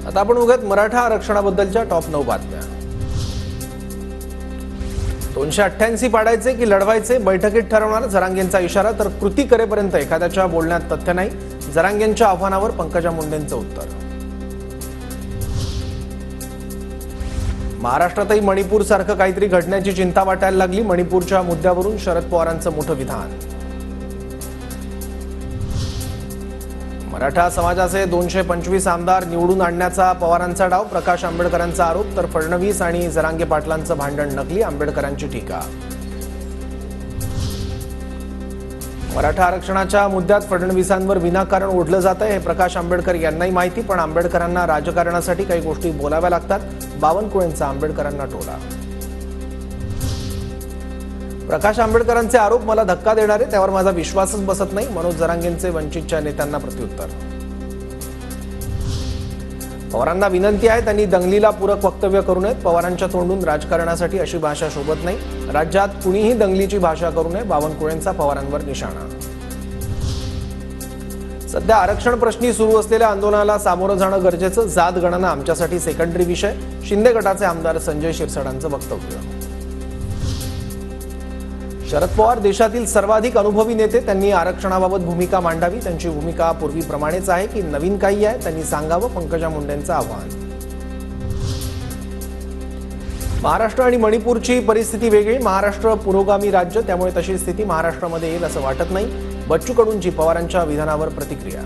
आता आपण बघूयात मराठा आरक्षणाबद्दलच्या टॉप 9 बातम्या। 288 पाडायचे की लढवायचे, बैठकीत ठरवणार जरांगेंचा इशारा। तर कृती करेपर्यंत एखाद्याच्या बोलण्यात तथ्य नाही, जरांगेंच्या आव्हानावर पंकजा मुंडेंचं उत्तर। महाराष्ट्रातही मणिपूर सारखं काहीतरी घडण्याची चिंता वाटायला लागली। मणिपूरच्या मुद्द्यावरून शरद पवारांचं मोठं विधान। मराठा समाजाचे 225 आमदार निवडून आणण्याचा पवारांचा डाव, प्रकाश आंबेडकरांचा आरोप। तर फडणवीस आणि जरांगे पाटलांचं भांडण नकली, आंबेडकरांची टीका। मराठा आरक्षणाच्या मुद्द्यात फडणवीसांवर विनाकारण ओढलं जातंय हे प्रकाश आंबेडकर यांनाही माहिती, पण आंबेडकरांना राजकारणासाठी काही गोष्टी बोलाव्या लागतात। बावनकुळेंचा आंबेडकरांना टोला। प्रकाश आंबेडकरांचे आरोप मला धक्का देणारे, त्यावर माझा विश्वासच बसत नाही, मनोज जरांगेंचे वंचितच्या नेत्यांना प्रत्युत्तर। पवारांना विनंती आहे त्यांनी दंगलीला पूरक वक्तव्य करू नयेत। पवारांच्या तोंडून राजकारणासाठी अशी भाषा शोभत नाही, राज्यात कुणीही दंगलीची भाषा करू नये, बावनकुळेंचा पवारांवर निशाणा। सध्या आरक्षण प्रश्नी सुरू असलेल्या आंदोलनाला सामोरं जाणं गरजेचं, जात गणना आमच्यासाठी सेकंडरी विषय, शिंदे गटाचे आमदार संजय शिरसाटांचं वक्तव्य। शरद पवार देशातील सर्वाधिक अनुभवी नेते, त्यांनी आरक्षणाबाबत भूमिका मांडावी। त्यांची भूमिका पूर्वीप्रमाणेच आहे की नवीन काही आहे, त्यांनी सांगावं, पंकजा मुंडेंचं आव्हान। महाराष्ट्र आणि मणिपूरची परिस्थिती वेगळी, महाराष्ट्र पुरोगामी राज्य, त्यामुळे तशी स्थिती महाराष्ट्रामध्ये येईल असं वाटत नाही। बच्चू कडूंची पवारांच्या विधानावर प्रतिक्रिया।